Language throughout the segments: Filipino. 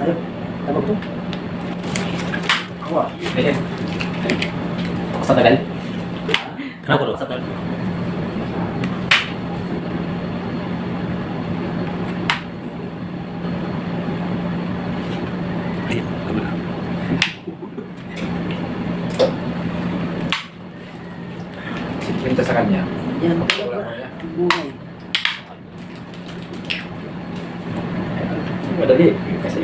Ano? Tabag to? Ako ah. Ayan. Ako sa tagal. Ako Sa tagal. Ayun, kabila. Sikwenta sa kanya. Yan, Wala ko niya. buhay. Madali. Kasi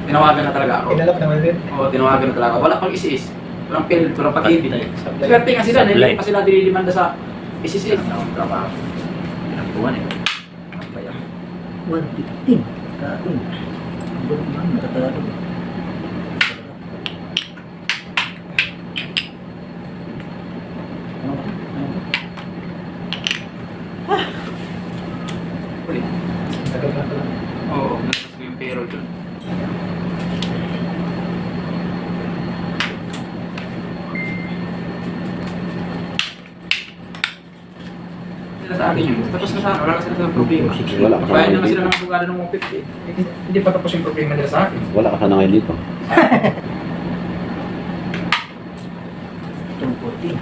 tinawagan na talaga ako. Kinalap naman din. Oo, tinawagan na talaga ako. Wala pang isis. Walang pilit, walang pag-ibig. Sablay. Swerte nga sila, Sablay. hindi pa sila dinidimanda sa isis. Trabaho. Pinagtuwan eh. Ang bayan. 115. Kain. Ba't naman natatalo? Uli. Tagal na pala. Oo, nalakas ko yung payroll dun. Sila sa akin yun. Tapos na sana, wala kasi na silang problema. Wala ka Bayan sana na nga ngayon sila dito. ng abogado ng 150. Hindi pa tapos yung problema nila sa akin. Wala ka sana ngayon dito. 240.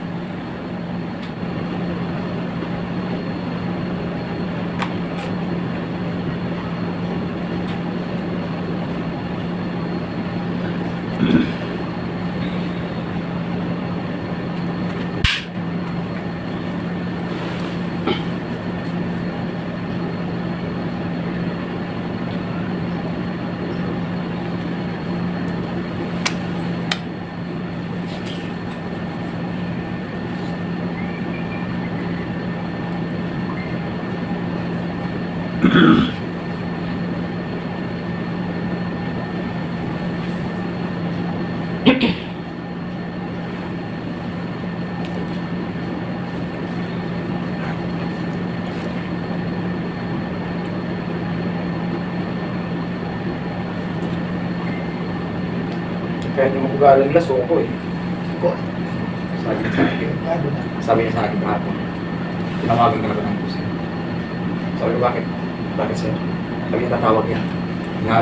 Kaya yung abogado nila, suko eh. Ko. Sabi niya sa akin. Bago na. Sabi niya sa akin kahapon. Tinawagan ka na ba ng boss? Sabi ko, bakit? Bakit sir? Sabi niya, tatawag yan. Nga,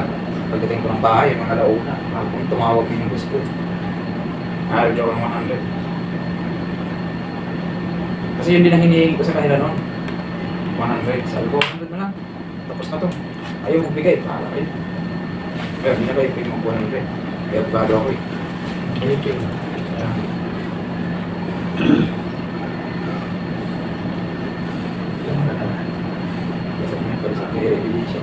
pagdating ko ng bahay, mga alauna, ako tumawag din yung boss ko. Naaral niya ako ng 100. Kasi yun din ang hinihingi ko sa kanila noon. 100. Sabi ko, 100 na lang. Tapos na to. Ayaw magbigay. Para kayo. Kaya hindi na kayo pwede mag 100. Kaya abogado ako eh. Thank you. Yung mga tala. Kasi may pala sa akin, i-release.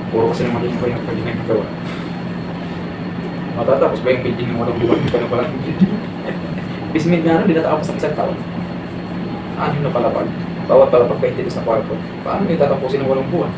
Puro kasi naman yung pa yung pwede na yung gawa. Matatapos ba yung building ng walang buwan? Hindi ka na pala yung building. Bismid nga na, hindi natatapos ng isang taon. Anim na palapag. Bawat palapag 20 na kwarto. Paano may tatapusin ng walang buwan?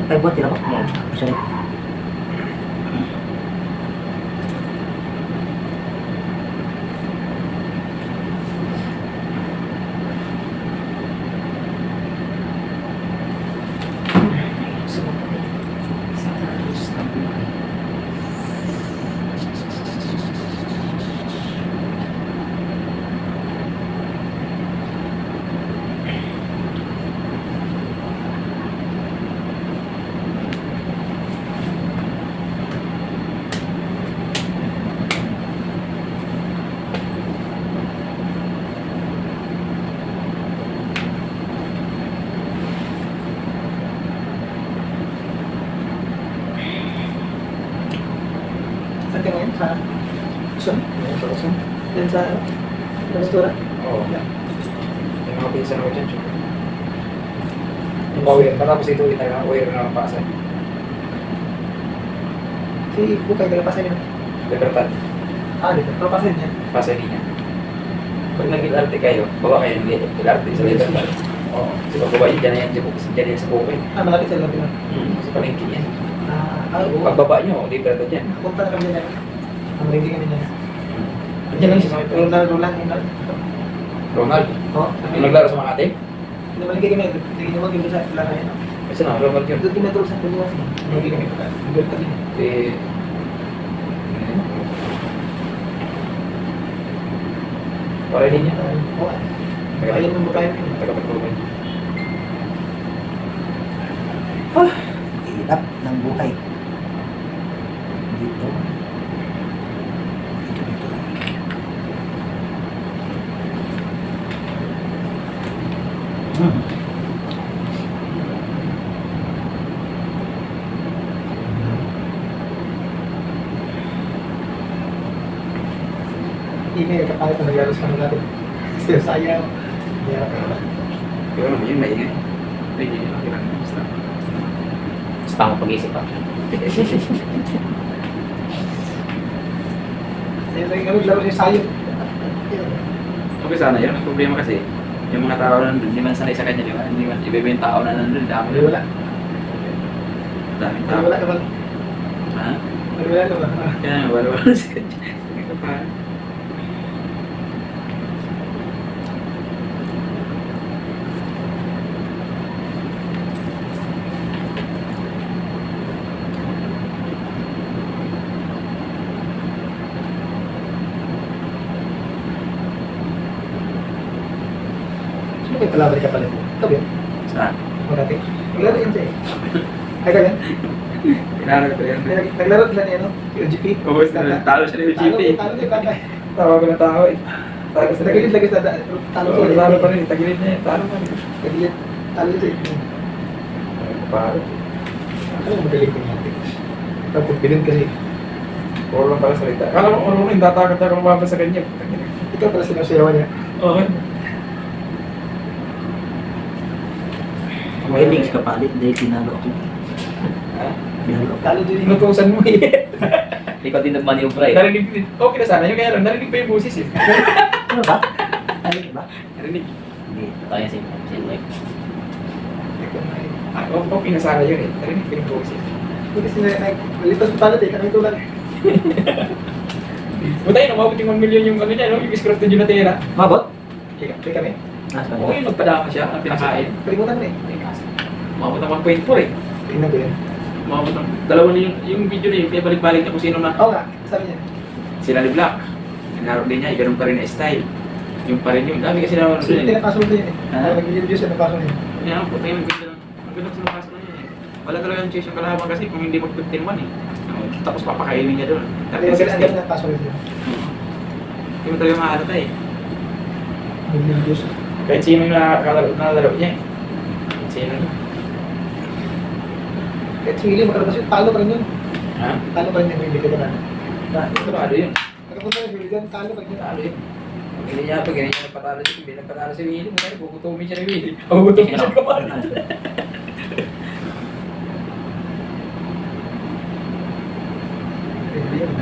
Ay, buat tira ko. Sorry. Saan ka ngayon? Sa Luzon? Luzon? Yan sa Lastura? Oo. Yung mga pinsan ko dyan, tsaka. Yung pauwi, matapos ito ulit tayo, uwi rin ang pasay. Si Bukay, taga Pasanin. Libertad. Dito. Pero Pasanin niya. Pasay niya. Pag nag-LRT kayo, baba kayo ng LRT sa Libertad. Oo. Kasi pag baba yun, dyan na yan. Dyan yan sa Bukay. Malapit sa lapit lang. Sa palengke yan. Oo. Pagbaba nyo, Libertad yan. Punta na kami dyan. Ang ringgit kami dyan. Diyan lang siya sa may Ronald. Ronald. Oo. Yung naglaro sa Makati? Namalingkay kami. Tingin naman yung sa laro yun. Kasi na, Ronald yun. Doon tinatulog sa Piliwas. Namalingkay kami. Good kami. Eh, para din niya. Oo. Ayun yung bukayan. Taga-pagpulungan. Hirap ng buhay. Dito. Dito. Email kapalit na nagyaros kami natin. Kasi sayang. Pero naman yun, maingay. Hindi yun ang kailangan. Basta. Basta ako pag-isip pa. Sayang kami laro siya sayang. Okay sana yun. Ang problema kasi, yung mga tao na nandun, hindi man sanay sa kanya, di ba? Hindi man, iba yung tao na nandun, dami. Wala. Daming tao. Wala naman. Ha? Wala naman. Kaya wala sa kanya. Ito pa. Sino kayo palabalik ka pala po? Ikaw yun? Saan? Magati. Naglaro yun siya eh. Ay ka yan? Pinarag ko yan. Naglaro sila niya no? Si UGP. Oo, talo siya ng UGP. Talo niya tatay. Tawa ko na tao eh. Tagilid lagi sa talo Oo, siya. talo pa rin. Tagilid niya eh. Talo pa rin. Tagilid. Talo siya eh. Paro. Ano yung magaling ko natin? Tapos bilin kasi. Puro lang pala salita. Kala mo, puro rin. Tatakot ako lumabas sa kanya. Ikaw pala sinasayawan niya. Oo. May links kapalit dahil tinalo ako. Ha? Tinalo ako. Talo din. Inutusan mo eh. Ikaw din nagmaniobra eh. Narinig din. Okay na sana yun. Kaya lang, narinig pa yung busis eh. Ano ba? Ano ba? Narinig. Hindi. Tayo same like. Okay na sana yun eh. Narinig pa yung busis. Kasi nag-listas pa talat eh. Kami tulad. Buta yun, umabot yung 1 million yung ano niya, no? Yung script na Junatera. Mabot? Kaya kami. Nasa Oo, yung nagpadama siya, ang pinakain. Kalimutan mo eh. Umabot ng 1.4 eh. Tingnan ko yan. Umabot ng dalawa na yung video na yun, kaya balik-balik niya kung sino na. Oo nga. Sabi niya. Sila ni Black. Nanaro din niya, ganun pa rin na style. Yung pa rin yun. Dami kasi naman Kasi doon eh. pinapasok din eh. Ah. Nag-review siya napasok niya. Kaya ang puta yung ganda ng ang ganda sa lakas na yun eh. Wala talaga yung chase yung kalaban kasi kung hindi mag-15-1 eh. Tapos papakainin niya doon. Hindi mo sila ang ganda napasok niya. Hindi mo talaga mahalata eh. Nag-review siya. Kahit sino yung nakalaro niya eh. Kahit sino yun. Kahit sumili, makalabas yun. Talo pa rin yun. Ha? Talo pa rin yung hindi ka na. Sigurado yun. Nakapunta na yung video, talo pa rin yun. Talo yun. Hindi niya pa, ganyan niya nagpatalo si Willie. Nagpatalo si Willie. Muna rin, bubutumin siya ni Willie. Bubutumin siya ng kamay. Review yun.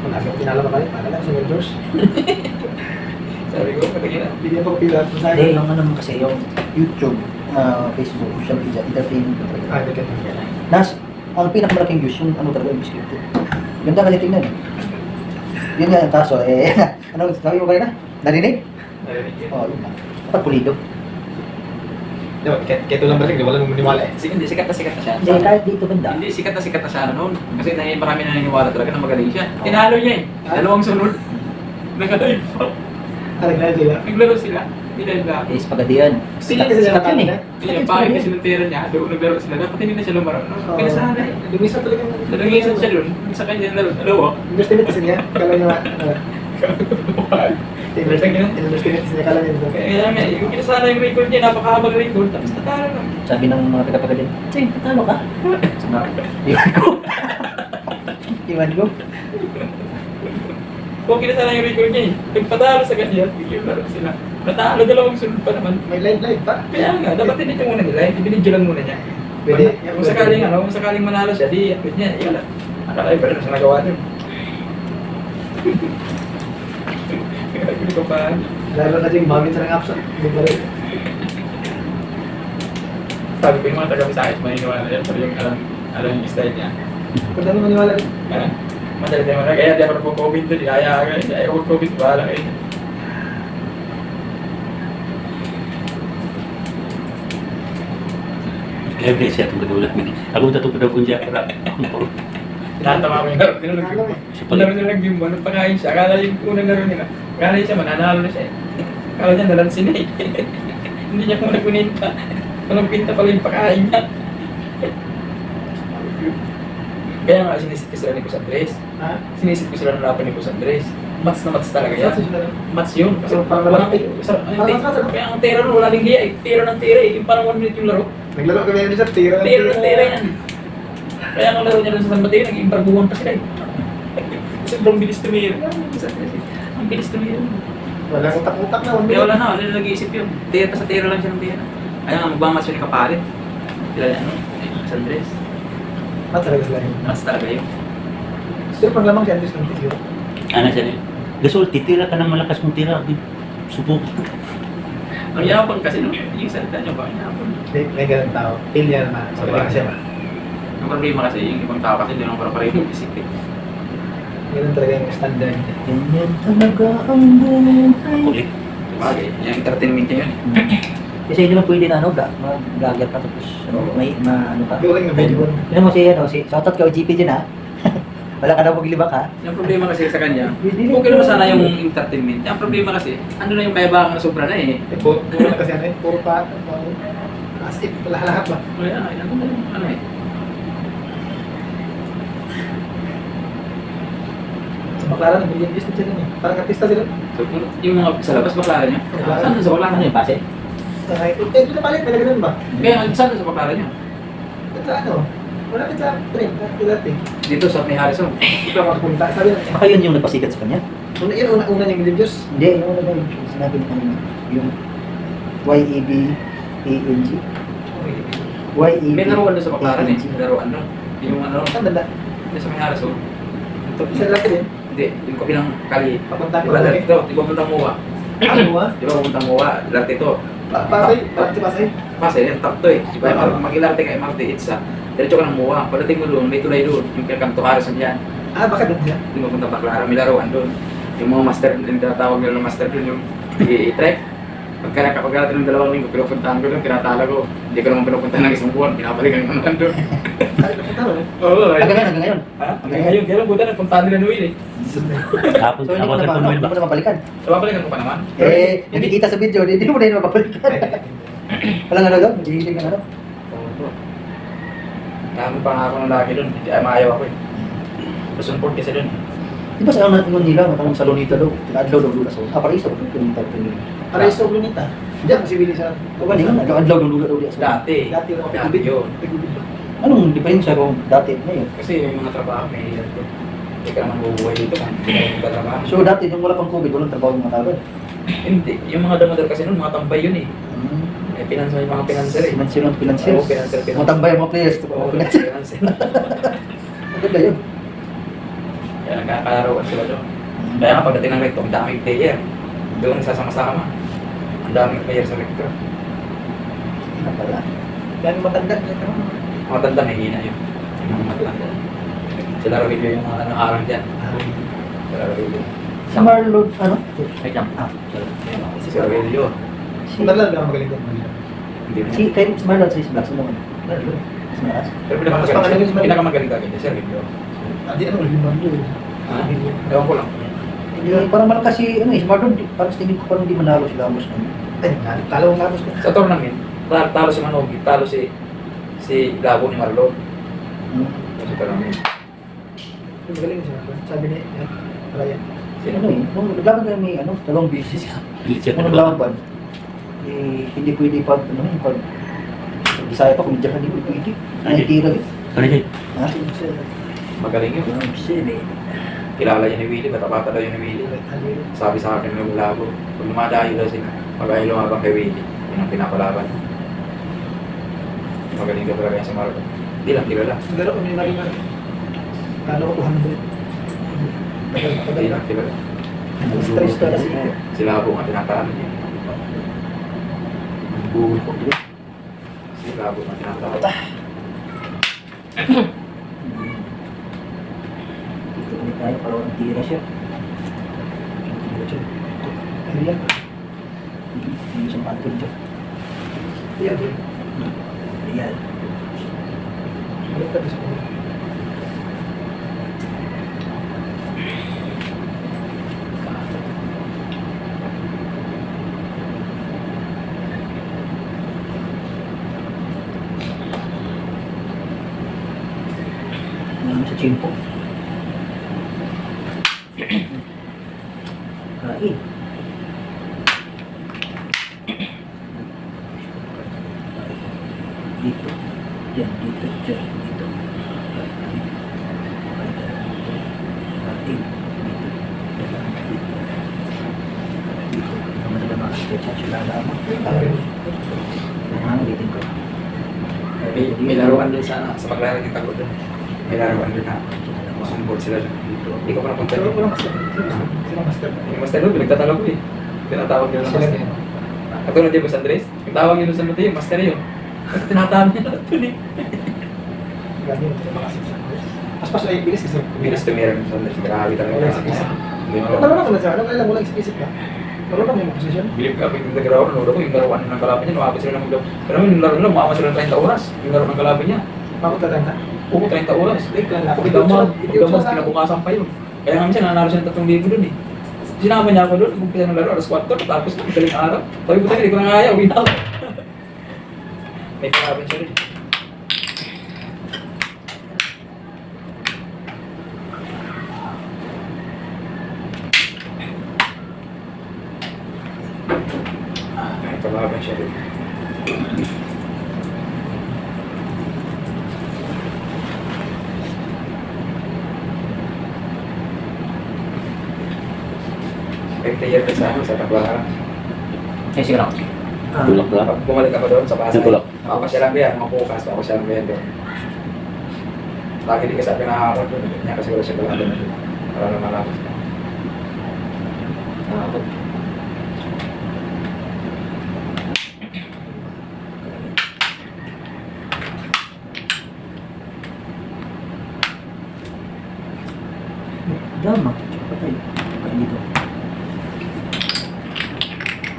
Kung lagi ko tinalo ka pa rin, para lang sa Windows. Sabi ko, patingin na. Bigyan ko pila sa Dahil akin. lang naman kasi yung YouTube, Facebook, social media, entertainment talaga. Hindi ka na. Nas, ang pinakamalaking views, yung ano talaga yung biscuit. Ganda kasi tingnan. Yun nga yung kaso, ano sabi mo kanina? Narinig? Narinig yun. Oo, yun lang. Dapat pulido. Diba, kahit ito lang ba rin, wala nang maniwala eh. Hindi, sikat na siya. Hindi, kahit dito banda. Hindi, sikat na siya noon. Kasi marami na naniniwala talaga na magaling siya. Tinalo niya eh. Dalawang sunod. Nag-live pa. Talaga sila. Naglaro sila. Tinalo na. Eh, spagadian. Sila kasi sila Sikat yun eh. Hindi niya, bakit kasi ng tira niya, doon naglaro sila. Dapat hindi na siya lumaro. Pinasanay. Lumisan talaga. Nalangisan siya doon. Sa kanya na dalawa. Underestimate kasi niya. Kala niya, underestimate kasi niya. Kala niya. Kaya nga, yung pinasana yung record niya, napakahabang record. Tapos natalo lang. Sabi ng mga taga-pagadian, Cheng, patalo ka? Iwan ko. Iwan ko. Kung kinasana yung record niya eh, nagpatalo sa kanya, bigyan laro sila. Natalo, dalawang sunod pa naman. May live pa. Kaya nga, dapat tinito muna nila, ibinidyo lang muna niya. Pwede. Kung sakaling manalo siya, di, apit niya, yun lang. Nakalive pa rin siya nagawa dun. Hindi ko pa. Lalo na dyan, mami ng absent. Hindi pa rin. Sabi ko yung mga taga-Visayas, maniniwala yan, pero yung alam yung style niya. Kung dami maniwala rin. Madali tayo mga, kaya di ako nagpo-COVID doon, kaya ayaw ko COVID, bahala kayo. Kaya ba siya itong kadulat mo? Ako tatong kadapon siya. Tinatama ko yung laro, tinulog yung Siya laro pala. nila yung buwan, nagpakain siya, akala yung unang laro nila, akala siya mananalo na siya eh. Akala niya nalansin eh. Hindi niya kung nagpuninta. Walang pinta pala yung pakain niya. Kaya nga sinisit ko sila ni Kus Andres. Ha? Sinisit ko sila ng laban ni Kus Andres. Mats na mats talaga yan. Saan sila rin? Mats yun. Kasi So, parang walang malaki. kaya ang tera nun, wala ding hiya eh. Tera ng tera eh. Yung parang 1 minute yung laro. Naglaro kami rin sa tira. Tera ng tera yan. Kaya ang laro niya doon sa San Mateo, naging barbuhan pa sila eh. Kasi sobrang bilis tumira. Ang bilis tumira. Wala utak-utak na. Kaya wala na, wala na nag-iisip yun. Tera pa sa tera lang siya ng tera. Kaya nga, magbamas yun ni Kapalit. Sila niya, ano, Kus Andres. Ah, talaga sila yun. Mas talaga yun. Sir, pag lamang si Andres ng tira. Ano siya niya? Gasol, titira ka ng malakas mong tira. Subok. Ang yapang kasi nung yung salita niya ba, ang yapang. May ganun tao. Pilya naman. Sabi ka siya ba? Ang problema kasi yung ibang tao kasi hindi naman para-pareho yung isip eh. Ganun talaga yung standard niya. Ganyan talaga ang buhay. Kulit. Sabagay, yung entertainment niya yun eh. Kasi hindi naman pwede na ano, mag-vlogger pa tapos may ano pa. Galing na medyo. Ano mo si shoutout ka o GP dyan ha. Wala ka na maglibak ha. Yung problema kasi sa kanya, okay naman sana yung entertainment. Yung problema kasi, ano na yung kayabangan na sobra na eh. Puro na kasi ano eh. Puro pa. As if, lahat ba? Kaya, ano eh. Sa Baclaran, nag-billion views na sila eh. Parang artista sila. So, yung mga sa labas, baklaran niya. Saan sa baklaran Ano niya? yung base? Ito na palit, may ganun ba? Kaya, saan sa baklaran niya? Sa ano? Wala ka sa trend, dati. Dito sa may Harrison. Ito ako punta. Sabi na, Baka yun yung nagpasikat sa kanya. una niyang million views. Hindi, yung ano ba yung sinabi niya kanina. Yung YEBANG. YEBANG. May laruan doon sa baklaran eh. May laruan doon. Yung ano, Saan banda? dito sa may Harrison. Ito, Isa laki din. hindi, yung kabilang kali. Papunta Di ko ba laki. dito? Di ba puntang Muwa? Ano ba? Di ba puntang Muwa? Larte ito. Pasay? Parang Pasay? Kasi yung top to eh. Di ba mag-ilarte ka MRT Itza. Diretso ka ng Muwa. Pagdating mo doon, may tulay doon. Yung pinagkanto Harrison yan. Ah, baka doon siya. Di ba punta Baclaran? May laruan doon. Yung mga master, yung tinatawag nila ng master doon, yung i-trek. Pagkarating ng 2 linggo, pinupuntahan ko doon, tinatala ko. Hindi ko naman pinupuntahan ng isang buwan, pinapalikan ko naman doon. Ay, napunta mo eh. Oo, Hanggang ngayon. Ha? Hanggang ngayon, kaya lang buta nagpuntahan nila Noel eh. Tapos, So hindi ako mo sa na Manuel hindi ba? mo na mapalikan. So, papalikan ko pa naman. Hindi kita sa video, hindi mo na yun mapapalikan. Walang ano daw, hihilig ng ano. Oo. Dami pa nga ako ng lagi doon, hindi maayaw ako eh. Support kasi doon. Di ba sa ano nila, matang sa Lunita daw, adlaw daw lula sa Paraiso, Lunita. Paraiso Lunita. Diyan, kasi bili sa... O ba, di nga, adlaw daw lula daw diya sa. Dati. Dati yung Dati kapitubid. yun. Kapitubid ba? Anong diferensya kung dati at ngayon? Kasi yung mga trabaho may hirap ko. Hindi ka naman bubuhay dito kung hindi ka nagtatrabaho. So dati, nung wala pang COVID, walang trabaho yung mga tao. Hindi. Yung mga damadar kasi noon, mga tambay yun eh. May may mga pinanser eh. Financial ang financial. Oo, pinanser. Mga tambay ang mga players. Oo, Financial. pinanser. Maganda yun. Kaya nagkakalaruan sila doon. Kaya nga pagdating ng recto, ang daming player. Doon sasama-sama. Ang daming player sa recto. Ano pala? Yan yung matanda. Mga tanda may hina yun. Yung mga matanda. Sila Rogelio yung mga araw dyan. Sila Rogelio. Si Marlon, ano? Wait lang. Si Rogelio. Si, Matanda lang magaling doon. Hindi na. si Marlon, si Black, sino naman? Si Maras. Pero Mas pangalan yun, pinakamagaling kagad si Rogelio. Hindi ano, Limando. Ha? Ewan ko lang. Hindi, parang malakas si, ano eh, si Marlon, parang sa tingin ko parang hindi manalo sila Amos. Ay, talo ang lapos ko. Sa tournament, talo si Manogi, talo si Gabo ni Marlon. Sa tournament. Magaling siya. Sabi niya, yan. Ryan. Ano eh, nung naglaban kami may ano, talong beses. Pilit siya. Nung naglaban, eh, hindi pwede pag, ano eh, pag Bisaya pa, kung diyan hindi pwede. Ay, tira eh. Ano siya? Ha? Magaling yun. Kilala niya ni Willie, bata-bata daw yun ni Willie. Sabi sa akin ng labo, pag lumadayo daw sila, Magaling lumabang kay Willie. Yun ang pinapalaban. Magaling ka talaga yan sa Marco. Hindi lang kilala. Laro kami na rin. Lalo ko 200. Hindi lang kilala. Stress ka kasi. Sila po nga tinataan niya. Buhol ko. Sila po nga tinataan. Dito ulit tayo para walang tira siya. Tira siya. Ayan. Hindi siya pantod siya. Ayan. Ayan. Balik ka sa kanya. Ano sa chimpo? Kain. Dito. Yan, dito. Diyan, dito. Kain. Dito. Dito. Dito. Ang madala makakita siya lamang. Nangangitin ko. May laruan din sa paglalaro ng tago doon. May laruan din na masumbol sila doon. Hindi ko pa napunta Pero doon. walang master. Sila master. Yung master doon, pinagtatanong ko eh. Tinatawag yun ng Sila master. din. Katulad din Boss Andres, yung tawag yun sa Mateo, master yun. Kasi tinatawag niya na doon eh. Ganyan, hindi makasip sa akin. Pas-pas ay bilis kasi. Bilis tumira yung Boss Andres, grabe talaga. Wala isip-isip. Hindi mo Marunong naman siya. Alam lang, wala isip-isip ka. Marunong yung posisyon. Bilib ka, pag nag-ground, nanood ako, yung laruan ng kalaban niya, lumapit sila ng maglaw. Pero yung laro nila, umama sila ng 30 oras. Yung laro ng kalaban niya, Bakit tatanda? upo 30 oras. Like lang lang. Pagdamag, kinabukasan pa yun. Kaya nga minsan, nanalo siya ng 3,000 dun eh. Sinama niya ako dun, nag-umpisa ng laro, alas 4, tapos na, galing araw. Sabi ko tayo, hindi ko na kaya, uwi na ako. May kalaban siya rin. May kalaban siya rin. Year na sa Taklaran. Eh, sige na. Tulak ka. Pag bumalik ako doon sa Pasay, Tulak. papasyalan ko yan, mapukas, papasyalan ko yan doon. Lagi din kasi pinahakot doon, niya kasi wala siya balado na doon. Para na malapos na. Dama. Patay. Kain dito.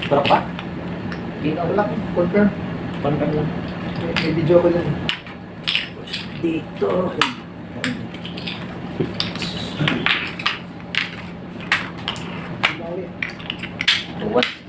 Parang pa? Dito. Wala. Confirm. Parang lang. May video ko lang. Dito. Tuwas.